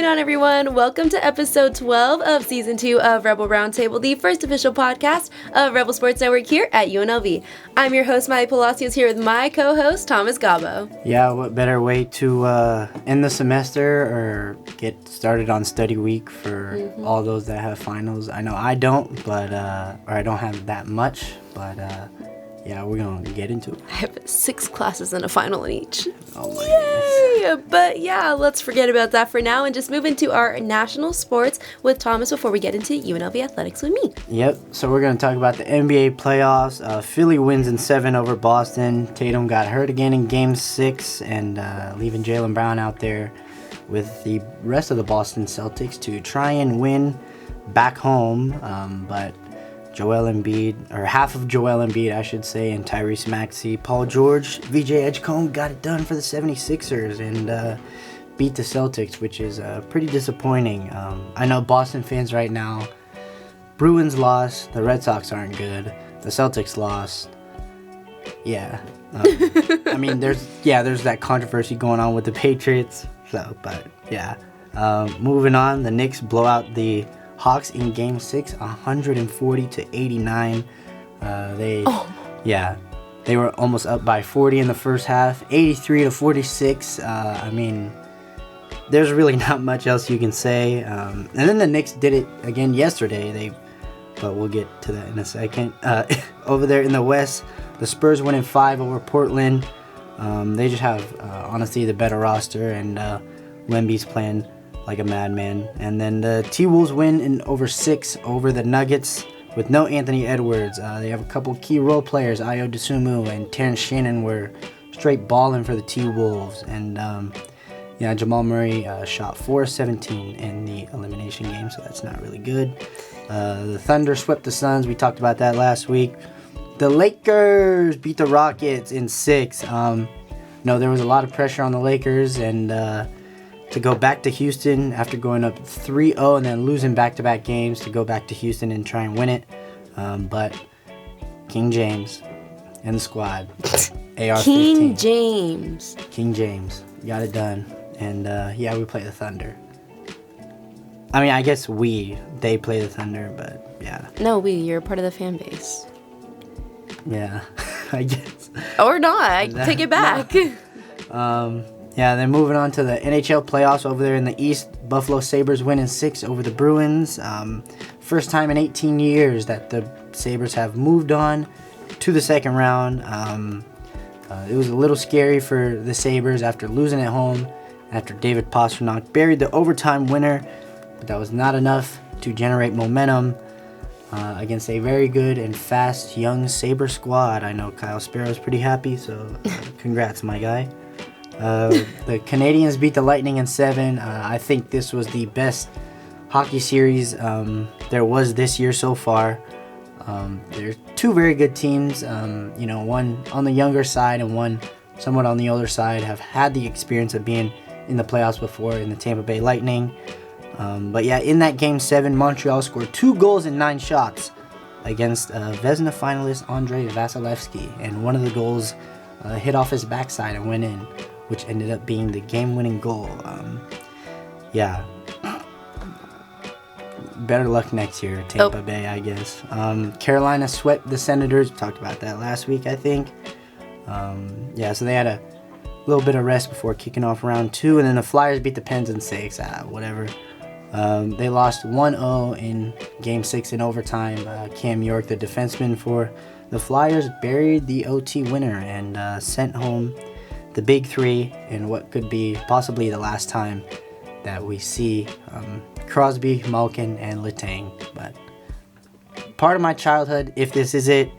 going on, everyone? Welcome to episode 12 of season 2 of Rebel Roundtable, the first official podcast of Rebel Sports Network here at UNLV. I'm your host, Maile Palacios, here with my co-host, Thomas Gobbo. Yeah, what better way to end the semester or get started on study week for all those that have finals? I know I don't, but or I don't have that much, but yeah, we're going to get into it. I have 6 classes and a final in each. Oh my goodness. But yeah, let's forget about that for now and just move into our national sports with Thomas before we get into UNLV Athletics with me. Yep, so we're going to talk about the NBA Playoffs. Philly wins in 7 over Boston. Tatum got hurt again in Game 6 and leaving Jaylen Brown out there with the rest of the Boston Celtics to try and win back home, but Joel Embiid, or half of Joel Embiid, I should say, and Tyrese Maxey, Paul George, VJ Edgecombe got it done for the 76ers and beat the Celtics, which is pretty disappointing. I know Boston fans right now, Bruins lost, the Red Sox aren't good, the Celtics lost. Yeah. I mean, there's that controversy going on with the Patriots, but yeah. Moving on, the Knicks blow out the Hawks in Game 6, 140-89. They were almost up by 40 in the first half, 83-46. I mean, there's really not much else you can say. And then the Knicks did it again yesterday. But we'll get to that in a second. Over there in the West, the Spurs win in 5 over Portland. They just have, honestly, the better roster, and Wemby's playing like a madman. And then the T-Wolves win in over 6 over the Nuggets with no Anthony Edwards. They have a couple key role players. Ayo Dosunmu and Terrence Shannon were straight balling for the T-Wolves. And Jamal Murray shot 4-17 in the elimination game, so that's not really good. The Thunder swept the Suns. We talked about that last week. The Lakers beat the Rockets in 6. There was a lot of pressure on the Lakers, and to go back to Houston after going up 3-0 and then losing back-to-back games, to go back to Houston and try and win it. But King James and the squad, AR-15. King James got it done. And we play the Thunder. I mean, I guess they play the Thunder, but yeah. No, you're part of the fan base. Yeah, I guess. Or not, take it back. Then moving on to the NHL playoffs over there in the East, Buffalo Sabres win in 6 over the Bruins. First time in 18 years that the Sabres have moved on to the second round. It was a little scary for the Sabres after losing at home, after David Pastrnak buried the overtime winner, but that was not enough to generate momentum against a very good and fast young Sabre squad. I know Kyle Sparrow's pretty happy, so congrats, my guy. The Canadiens beat the Lightning in 7. I think this was the best hockey series there was this year so far. There's 2 very good teams. One on the younger side and one somewhat on the older side have had the experience of being in the playoffs before in the Tampa Bay Lightning. In that Game 7, Montreal scored 2 goals and 9 shots against Vezina finalist Andrei Vasilevsky, and one of the goals hit off his backside and went in, which ended up being the game-winning goal. Better luck next year, Tampa Bay, I guess. Carolina swept the Senators. We talked about that last week, I think. So they had a little bit of rest before kicking off round 2, and then the Flyers beat the Pens in 6. Whatever. They lost 1-0 in Game 6 in overtime. Cam York, the defenseman for the Flyers, buried the OT winner and sent home the big 3 in what could be possibly the last time that we see Crosby, Malkin, and Letang. But part of my childhood, if this is it,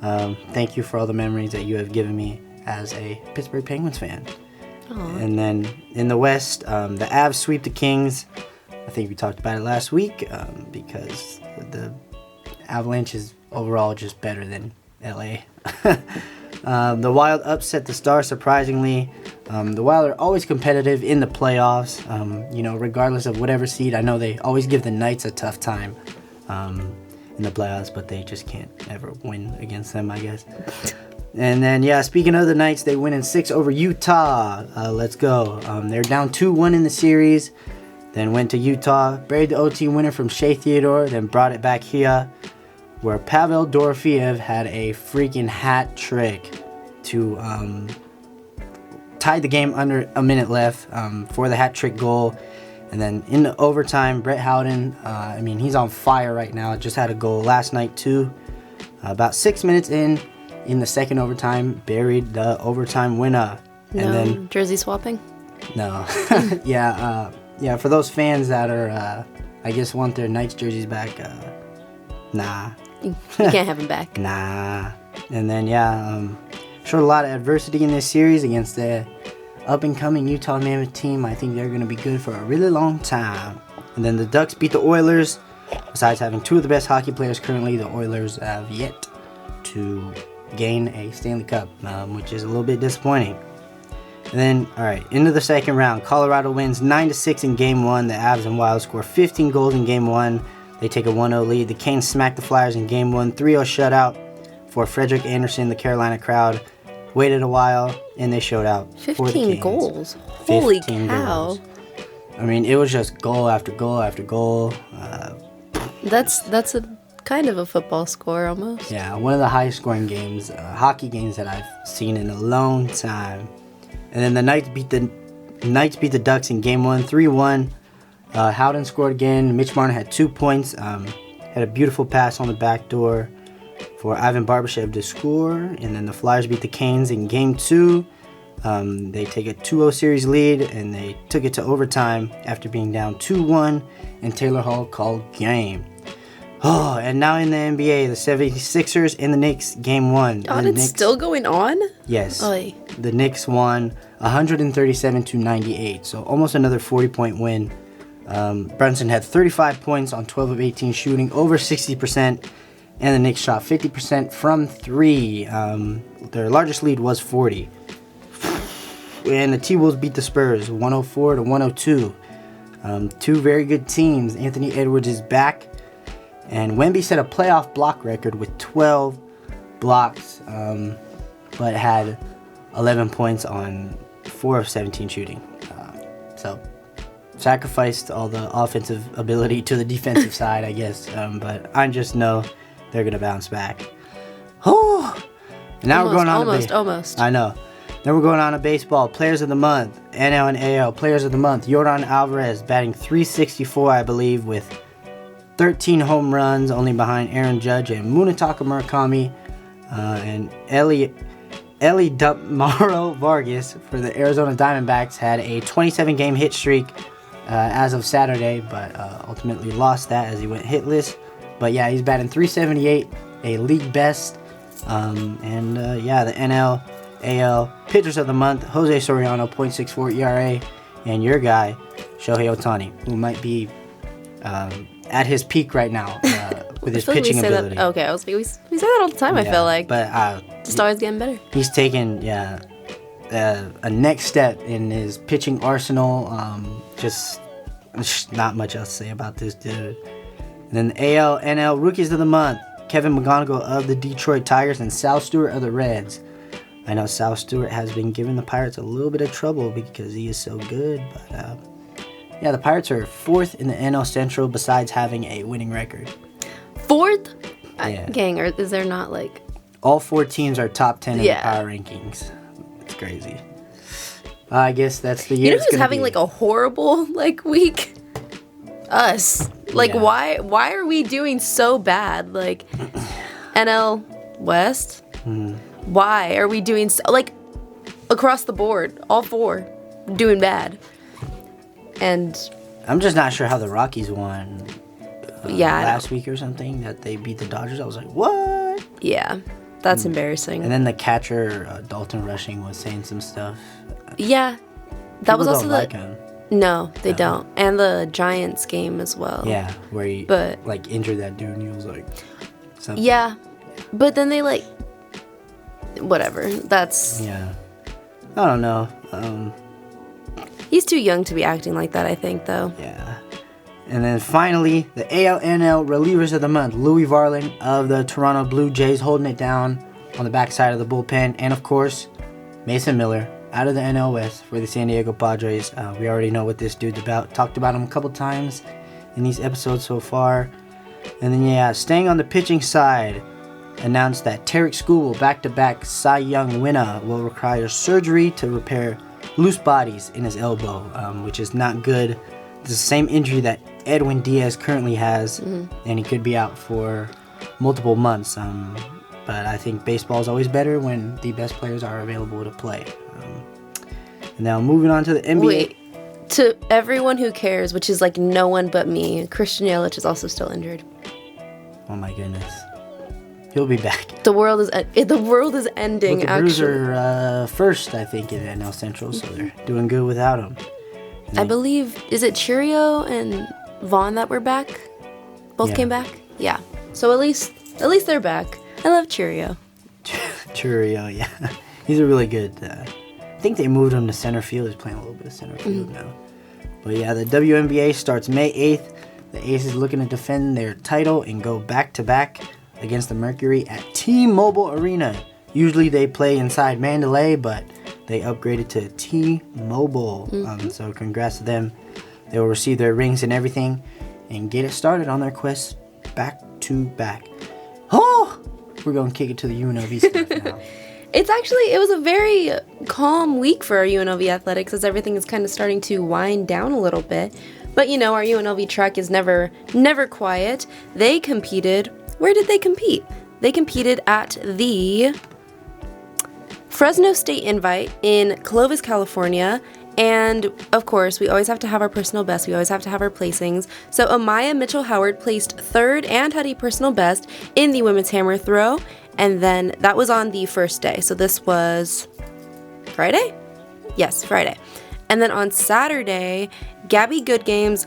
thank you for all the memories that you have given me as a Pittsburgh Penguins fan. Aww. And then in the West, the Avs sweep the Kings. I think we talked about it last week because the Avalanche is overall just better than LA. The Wild upset the Stars, surprisingly. The Wild are always competitive in the playoffs, regardless of whatever seed. I know they always give the Knights a tough time in the playoffs, but they just can't ever win against them, I guess. And then, speaking of the Knights, they win in 6 over Utah. Let's go. They're down 2-1 in the series. Then went to Utah, buried the OT winner from Shea Theodore, then brought it back here, where Pavel Dorofeyev had a freaking hat trick to tie the game under a minute left for the hat trick goal. And then in the overtime, Brett Howden, he's on fire right now. Just had a goal last night too. About 6 minutes in the second overtime, buried the overtime winner. No, and then jersey swapping? No. Yeah, for those fans that are, I guess, want their Knights jerseys back, nah. You can't have them back. Nah. And then, showed a lot of adversity in this series against the up-and-coming Utah Mammoth team. I think they're going to be good for a really long time. And then the Ducks beat the Oilers. Besides having two of the best hockey players currently, the Oilers have yet to gain a Stanley Cup, which is a little bit disappointing. And then, all right, into the second round. Colorado wins 9-6 in Game 1. The Avs and Wild score 15 goals in Game 1. They take a 1-0 lead. The Canes smack the Flyers in Game 1. 3-0 shutout for Frederik Andersen. The Carolina crowd waited a while, and they showed out 15 goals. Holy cow. Goals. I mean, it was just goal after goal after goal. That's a kind of a football score almost. Yeah, one of the highest scoring games, hockey games that I've seen in a long time. And then the Knights beat the Ducks in Game 1, 3-1. Howden scored again. Mitch Marner had 2 points. Had a beautiful pass on the back door for Ivan Barbashev to score. And then the Flyers beat the Canes in Game 2. They take a 2-0 series lead, and they took it to overtime after being down 2-1, and Taylor Hall called game. Oh, and now in the NBA, the 76ers and the Knicks, Game 1. Oh, it's still going on? Yes. Oy. The Knicks won 137-98, so almost another 40-point win. Brunson had 35 points on 12 of 18 shooting, over 60%, and the Knicks shot 50% from 3. Their largest lead was 40. And the T-Wolves beat the Spurs 104-102. Two very good teams. Anthony Edwards is back. And Wemby set a playoff block record with 12 blocks, but had 11 points on 4 of 17 shooting. So sacrificed all the offensive ability to the defensive side, I guess. But I just know they're going to bounce back. Oh! Now we're going on almost. I know. Then we're going on to baseball. Players of the Month. NL and AL. Players of the Month. Yordan Alvarez batting .364, I believe, with 13 home runs, only behind Aaron Judge and Munetaka Murakami. And Eli Dumaro Vargas for the Arizona Diamondbacks had a 27-game hit streak as of Saturday, but ultimately lost that as he went hitless. But yeah, he's batting .378, a league best. The NL, AL pitchers of the month: Jose Soriano, .64 ERA, and your guy Shohei Ohtani, who might be at his peak right now with his pitching ability. Okay, I was like, we say that all the time. I feel like, but just always getting better. He's taken a next step in his pitching arsenal. Just not much else to say about this dude. And then the AL, NL rookies of the month: Kevin McGonigal of the Detroit Tigers and Sal Stewart of the Reds. I know Sal Stewart has been giving the Pirates a little bit of trouble because he is so good, but the Pirates are 4th in the NL Central besides having a winning record. 4th? Yeah. Gang, or is there not like... All 4 teams are top 10 in the power rankings. It's crazy. I guess that's the year. You know who's having like a horrible week? Us. Why are we doing so bad? Like, NL West? Why are we doing so... across the board, all 4 doing bad. And I'm just not sure how the Rockies won last week or something, that they beat the Dodgers. I was like, what? Yeah, that's embarrassing. And then the catcher, Dalton Rushing, was saying some stuff. Yeah, that was also him. No, they don't. And the Giants game as well. Yeah, where he injured that dude and he was like something. Yeah, but then they whatever. That's... Yeah. I don't know. He's too young to be acting like that, I think, though. Yeah. And then finally, the AL/NL relievers of the month: Louis Varland of the Toronto Blue Jays, holding it down on the backside of the bullpen. And, of course, Mason Miller out of the NL West for the San Diego Padres. We already know what this dude's about. Talked about him a couple times in these episodes so far. And then, staying on the pitching side, announced that Tarek Skubal, back-to-back Cy Young winner, will require surgery to repair loose bodies in his elbow, which is not good. It's the same injury that Edwin Diaz currently has, and he could be out for multiple months. But I think baseball is always better when the best players are available to play. And now moving on to the NBA. Wait, to everyone who cares, which is like no one but me, Christian Yelich is also still injured. Oh my goodness, he'll be back. The world is ending. But the Brewers are first, I think, in NL Central, so they're doing good without him. I believe, is it Cheerio and Vaughn that were back? Both came back? Yeah. So at least they're back. I love Cheerio. Cheerio, yeah. He's a really good... I think they moved him to center field. He's playing a little bit of center field now. But yeah, the WNBA starts May 8th. The Aces looking to defend their title and go back-to-back against the Mercury at T-Mobile Arena. Usually they play inside Mandalay, but they upgraded to T-Mobile. So congrats to them. They will receive their rings and everything and get it started on their quest back-to-back. Oh! We're going to kick it to the UNLV stuff now. It was a very calm week for our UNLV Athletics as everything is kind of starting to wind down a little bit. But our UNLV track is never quiet. They competed. Where did they compete? They competed at the Fresno State Invite in Clovis, California. And, of course, we always have to have our personal best. We always have to have our placings. So Amaya Mitchell-Howard placed third and had a personal best in the women's hammer throw. And then that was on the first day. So this was Friday? Yes, Friday. And then on Saturday, Gabby Goodgames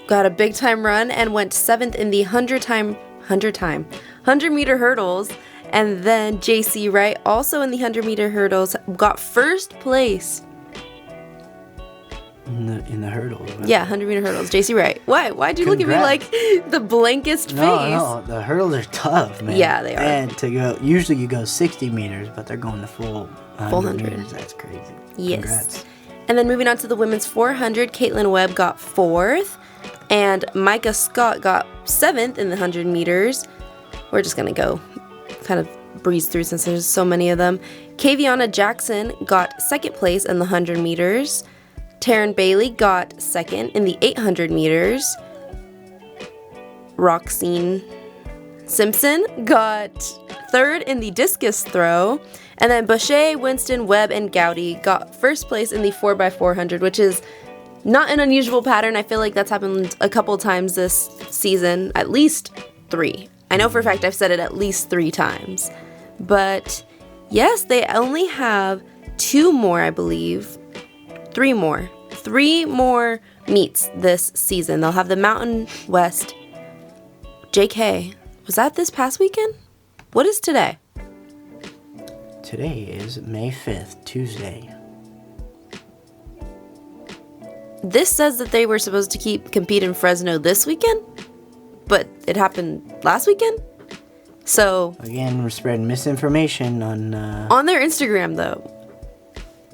got a big-time run and went 7th in the 100-meter hurdles. And then JC Wright, also in the 100-meter hurdles, got first place. In the hurdles. Right? Yeah, 100-meter hurdles. JC Wright. Why'd you look at me like the blankest face? No, the hurdles are tough, man. Yeah, they are. And usually you go 60 meters, but they're going the full 100 meters. That's crazy. Yes. Congrats. And then moving on to the women's 400, Caitlin Webb got 4th, and Micah Scott got 7th in the 100 meters. We're just going to go kind of breeze through since there's so many of them. Kaviana Jackson got 2nd place in the 100 meters. Taryn Bailey got 2nd in the 800 meters. Roxine Simpson got 3rd in the discus throw. And then Boucher, Winston, Webb, and Gowdy got 1st place in the 4x400, which is not an unusual pattern. I feel like that's happened a couple times this season, at least 3. I know for a fact I've said it at least 3 times. But yes, they only have 2 more, I believe. 3 more. 3 more meets this season. They'll have the Mountain West. JK, was that this past weekend? What is today? Today is May 5th, Tuesday. This says that they were supposed to compete in Fresno this weekend, but it happened last weekend? So... Again, we're spreading misinformation on... On their Instagram, though.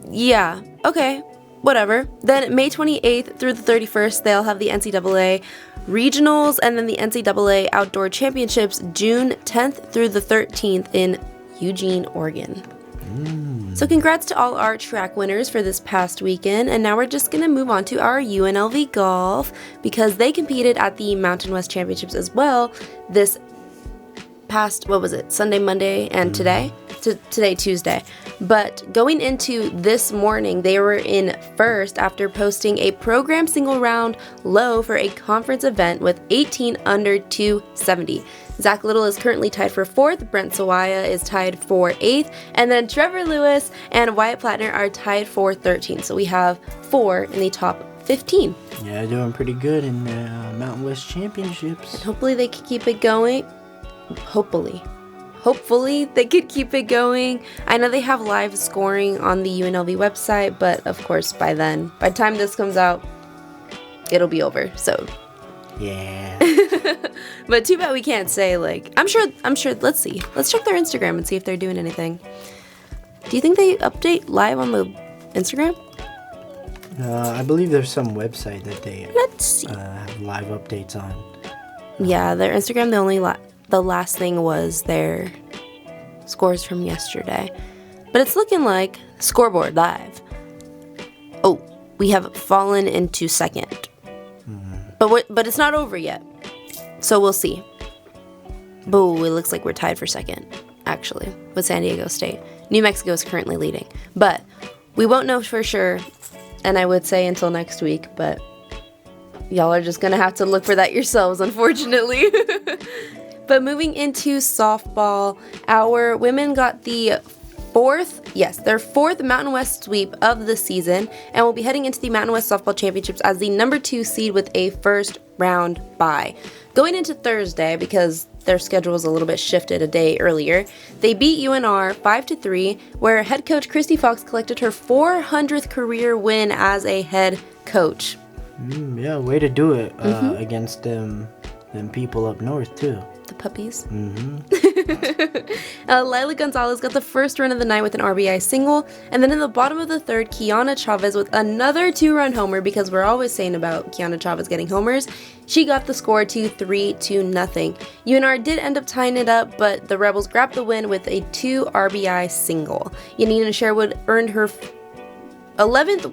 Yeah, okay. Whatever. Then May 28th through the 31st, they'll have the NCAA Regionals and then the NCAA Outdoor Championships June 10th through the 13th in Eugene, Oregon. So congrats to all our track winners for this past weekend. And now we're just going to move on to our UNLV Golf because they competed at the Mountain West Championships as well this past, Sunday, Monday, and today? Today, Tuesday. But going into this morning, they were in first after posting a program single round low for a conference event with 18 under 270. Zach Little is currently tied for 4th, Brent Sawaya is tied for 8th, and then Trevor Lewis and Wyatt Plattner are tied for 13th. So we have 4 in the top 15. Yeah, doing pretty good in the Mountain West Championships. And hopefully they can keep it going. Hopefully they could keep it going. I know they have live scoring on the UNLV website, but of course by the time this comes out, it'll be over. So yeah. But too bad we can't say I'm sure let's see. Let's check their Instagram and see if they're doing anything. Do you think they update live on the Instagram? I believe there's some website that they Let's see. have live updates on. Yeah, their Instagram, the last thing was their scores from yesterday. But it's looking like scoreboard live. Oh, we have fallen into second. But it's not over yet. So we'll see. Boo, it looks like we're tied for second, actually, with San Diego State. New Mexico is currently leading. But we won't know for sure, and I would say until next week, but y'all are just going to have to look for that yourselves, unfortunately. But moving into softball, our women got their fourth Mountain West sweep of the season, and will be heading into the Mountain West Softball Championships as the number 2 seed with a first round bye. Going into Thursday, because their schedule was a little bit shifted a day earlier, they beat UNR 5-3, where head coach Christy Fox collected her 400th career win as a head coach. Yeah, way to do it against them people up north too. The puppies. Lila Gonzalez got the first run of the night with an RBI single, and then in the bottom of the third, Kiana Chavez with another 2-run homer, because we're always saying about Kiana Chavez getting homers. She got the score to 3-0. UNR did end up tying it up, but the Rebels grabbed the win with a 2 RBI single. Yanina Sherwood earned her 11th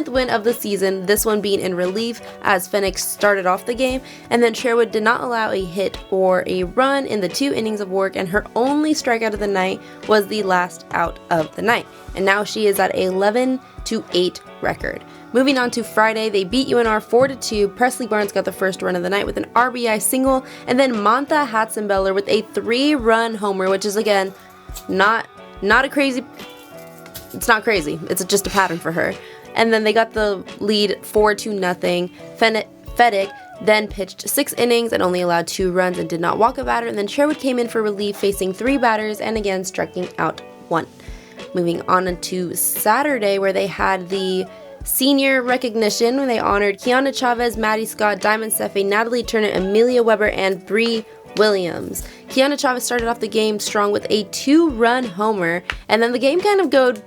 win of the season, this one being in relief as Phoenix started off the game, and then Sherwood did not allow a hit or a run in the 2 innings of work, and her only strikeout of the night was the last out of the night. And now she is at a 11-8 record. Moving on to Friday, they beat UNR 4-2. Presley Barnes got the first run of the night with an RBI single, and then Mantha Hatzenbeller with a 3-run homer, which is again not a crazy. It's not crazy. It's just a pattern for her. And then they got the lead 4-0. Fedek then pitched 6 innings and only allowed 2 runs and did not walk a batter. And then Sherwood came in for relief, facing 3 batters and again striking out 1. Moving on to Saturday, where they had the senior recognition when they honored Kiana Chavez, Maddie Scott, Diamond Sefe, Natalie Turner, Amelia Weber, and Bree Williams. Kiana Chavez started off the game strong with a 2-run homer, and then the game kind of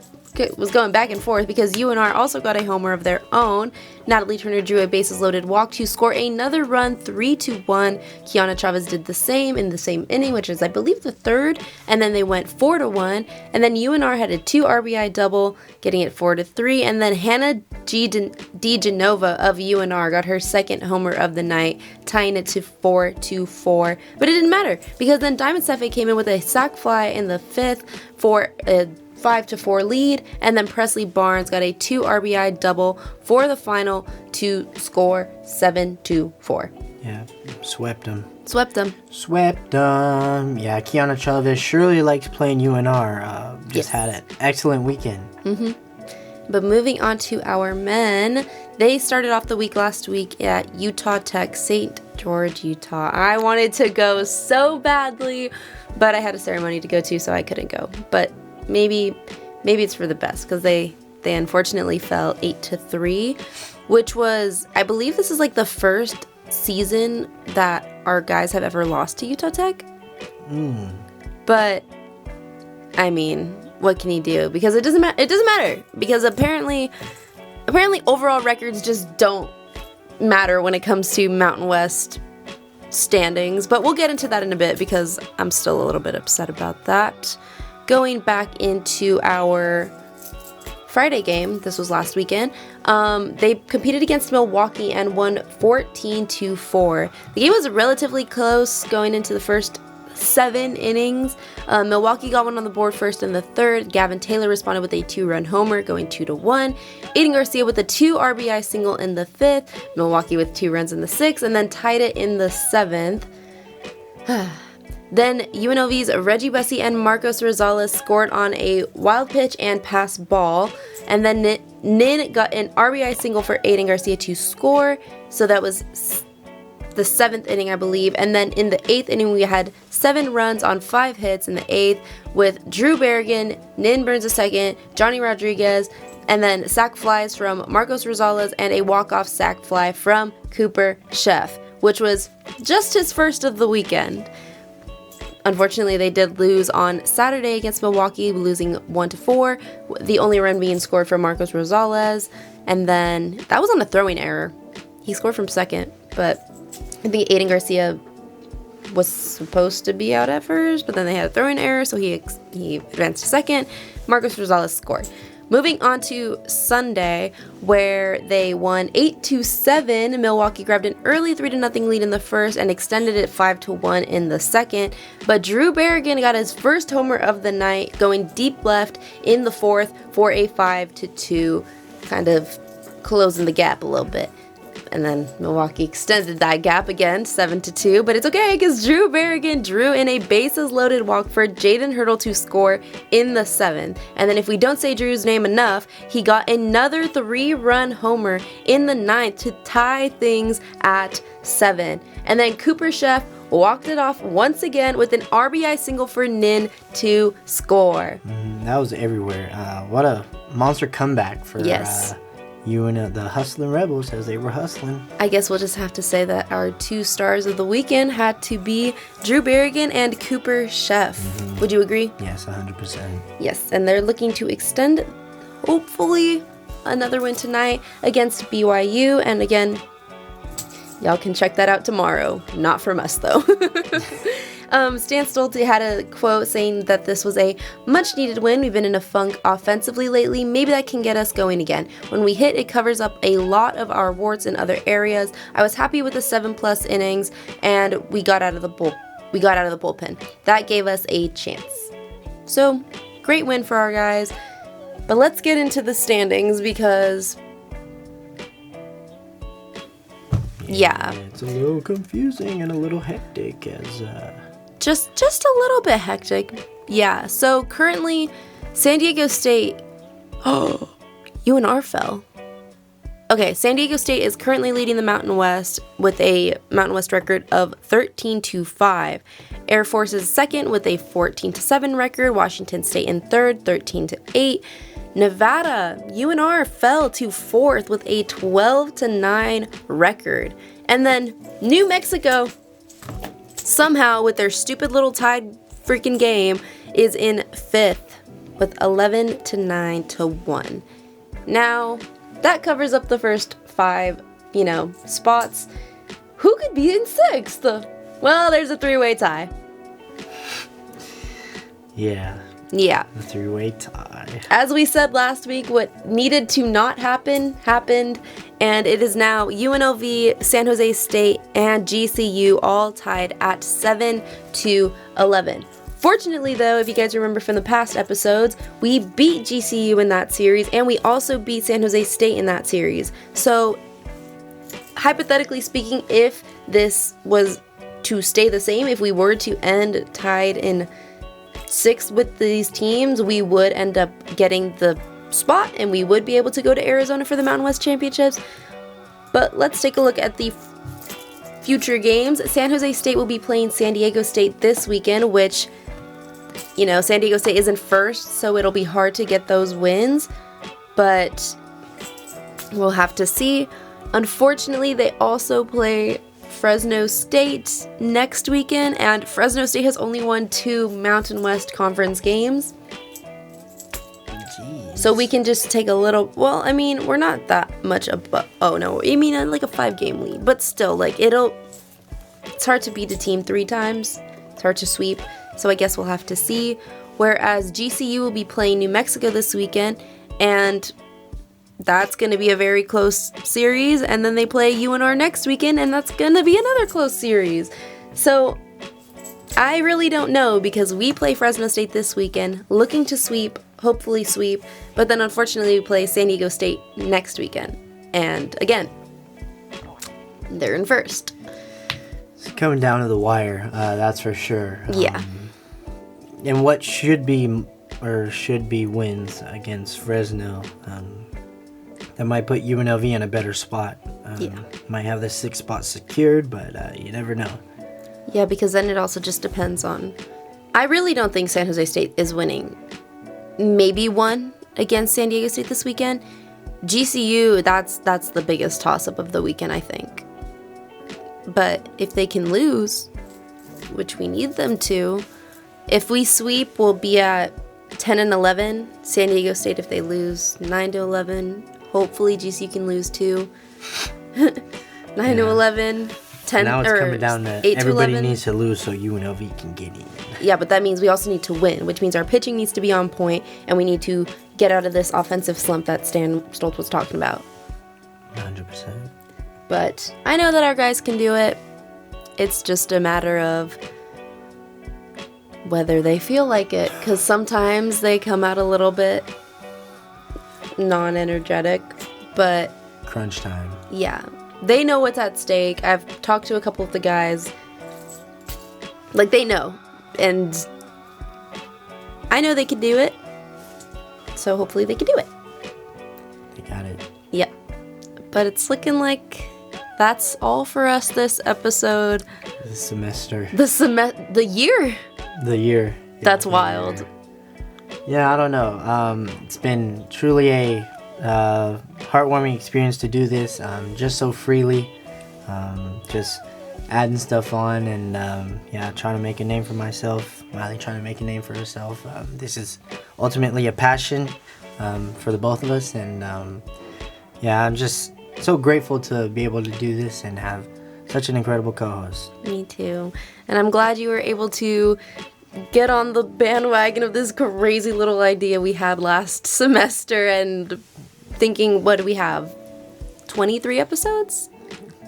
was going back and forth because UNR also got a homer of their own. Natalie Turner drew a bases-loaded walk to score another run, 3-1. Kiana Chavez did the same in the same inning, which is, I believe, the third, and then they went 4-1. And then UNR had a 2 RBI double, getting it 4-3. And then Hannah DiGenova of UNR got her second homer of the night, tying it to 4-4. But it didn't matter because then Diamond Sefe came in with a sac fly in the 5th for a 5-4 lead, and then Presley Barnes got a 2 RBI double for the final to score 7-4. Yeah, swept them. Yeah, Kiana Chavez surely likes playing UNR. Just had an excellent weekend. But moving on to our men, they started off the week last week at Utah Tech, St. George, Utah. I wanted to go so badly, but I had a ceremony to go to, so I couldn't go. But maybe it's for the best because they unfortunately fell 8-3, which was, I believe this is like the first season that our guys have ever lost to Utah Tech. But I mean, what can you do? Because it doesn't matter because apparently overall records just don't matter when it comes to Mountain West standings. But we'll get into that in a bit because I'm still a little bit upset about that. Going back into our Friday game, this was last weekend, they competed against Milwaukee and won 14-4. The game was relatively close going into the first 7 innings. Milwaukee got one on the board first in the 3rd. Gavin Taylor responded with a 2-run homer, going 2-1. Aiden Garcia with a 2 RBI single in the 5th. Milwaukee with 2 runs in the 6th, and then tied it in the 7th. Then UNLV's Reggie Bussey and Marcos Rosales scored on a wild pitch and pass ball. And then Nin got an RBI single for Aiden Garcia to score. So that was the 7th inning, I believe. And then in the 8th inning, we had 7 runs on 5 hits in the 8th with Drew Berrigan, Nin Burns II, Johnny Rodriguez, and then sac flies from Marcos Rosales and a walk-off sac fly from Cooper Sheff, which was just his first of the weekend. Unfortunately, they did lose on Saturday against Milwaukee, losing 1-4. The only run being scored from Marcos Rosales. And then that was on a throwing error. He scored from second, but I think Aiden Garcia was supposed to be out at first, but then they had a throwing error, so he advanced to second. Marcos Rosales scored. Moving on to Sunday, where they won 8-7. Milwaukee grabbed an early 3-0 lead in the first and extended it 5-1 in the second. But Drew Berrigan got his first homer of the night, going deep left in the fourth for a 5-2, kind of closing the gap a little bit. And then Milwaukee extended that gap again, 7-2. But it's okay because Drew Berrigan drew in a bases-loaded walk for Jaden Hurdle to score in the 7th. And then if we don't say Drew's name enough, he got another 3-run homer in the 9th to tie things at 7. And then Cooper Chef walked it off once again with an RBI single for Nin to score. That was everywhere. What a monster comeback for... Yes. The Hustling Rebels, as they were hustling. I guess we'll just have to say that our 2 stars of the weekend had to be Drew Berrigan and Cooper Chef. Would you agree? Yes, 100%. Yes, and they're looking to extend, hopefully, another win tonight against BYU. And again, y'all can check that out tomorrow. Not from us, though. Stan Stolte had a quote saying that this was a much-needed win. We've been in a funk offensively lately. Maybe that can get us going again. When we hit, it covers up a lot of our warts in other areas. I was happy with the 7+ innings, and we got out of the bullpen. That gave us a chance. So, great win for our guys. But let's get into the standings because... Yeah. It's a little confusing and a little hectic as... Just a little bit hectic. Yeah, so currently, San Diego State... Oh, UNR fell. Okay, San Diego State is currently leading the Mountain West with a Mountain West record of 13-5. Air Force is second with a 14-7 record. Washington State in third, 13-8. Nevada, UNR fell to fourth with a 12-9 record. And then New Mexico, somehow with their stupid little tied freaking game, is in fifth with 11-9-1. Now, that covers up the first 5, spots. Who could be in sixth? Well, there's a 3-way tie. Yeah. Yeah. A 3-way tie. As we said last week, what needed to not happen, happened, and it is now UNLV, San Jose State, and GCU all tied at 7-11. Fortunately, though, if you guys remember from the past episodes, we beat GCU in that series, and we also beat San Jose State in that series. So, hypothetically speaking, if this was to stay the same, if we were to end tied in 6th with these teams, we would end up getting the spot, and we would be able to go to Arizona for the Mountain West Championships. But let's take a look at the future games. San Jose State will be playing San Diego State this weekend, which... San Diego State isn't first, so it'll be hard to get those wins, but we'll have to see. Unfortunately, they also play Fresno State next weekend, and Fresno State has only won 2 Mountain West Conference games. Jeez. So we can just take a little, we're not that much above, like a 5-game lead, but still, it's hard to beat a team 3 times. It's hard to sweep. So I guess we'll have to see. Whereas GCU will be playing New Mexico this weekend, and that's going to be a very close series. And then they play UNR next weekend, and that's going to be another close series. So I really don't know, because we play Fresno State this weekend, looking to sweep, hopefully sweep. But then unfortunately we play San Diego State next weekend. And again, they're in first. It's coming down to the wire, that's for sure. Yeah. And what should be wins against Fresno, that might put UNLV in a better spot. Might have the 6th spot secured, but you never know. Yeah, because then it also just depends on... I really don't think San Jose State is winning. Maybe one against San Diego State this weekend. GCU, that's the biggest toss-up of the weekend, I think. But if they can lose, which we need them to, If we sweep, we'll be at 10 and 11. San Diego State, if they lose, 9 to 11. Hopefully, GC can lose too. 9 to 11. 10 now it's or coming down to 8 everybody to 11. needs to lose so UNLV can get in. Yeah, but that means we also need to win, which means our pitching needs to be on point, and we need to get out of this offensive slump that Stan Stoltz was talking about. 100%. But I know that our guys can do it. It's just a matter of whether they feel like it, because sometimes they come out a little bit non-energetic, but Crunch time. yeah, they know what's at stake. I've talked to a couple of the guys. Like, they know. And I know they can do it. So hopefully they can do it. They got it. Yep. But it's looking like that's all for us this episode. The semester. The year. The year. That's wild. Yeah, I don't know. It's been truly a heartwarming experience to do this just so freely. Just adding stuff on and trying to make a name for myself. Miley trying to make a name for herself. This is ultimately a passion for the both of us, and I'm just so grateful to be able to do this and have such an incredible co-host. Me too. And I'm glad you were able to get on the bandwagon of this crazy little idea we had last semester and thinking, what do we have? 23 episodes?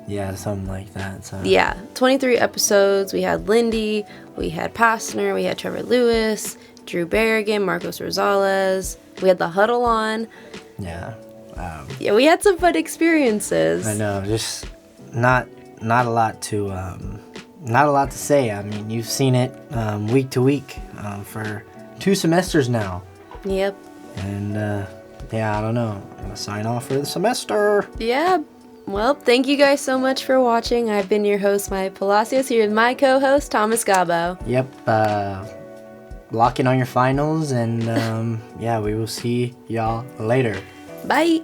Yeah, something like that. So. Yeah, 23 episodes. We had Lindy, we had Pastner, we had Trevor Lewis, Drew Berrigan, Marcos Rosales. We had the huddle on. Yeah. Yeah, we had some fun experiences. I know, just not a lot to say. I mean, you've seen it week to week for 2 semesters now. Yep. And I don't know. I'm gonna sign off for the semester. Yeah. Well, thank you guys so much for watching. I've been your host, Maya Palacios, here with my co-host, Thomas Gobbo. Yep. Lock in on your finals, and we will see y'all later. Bye.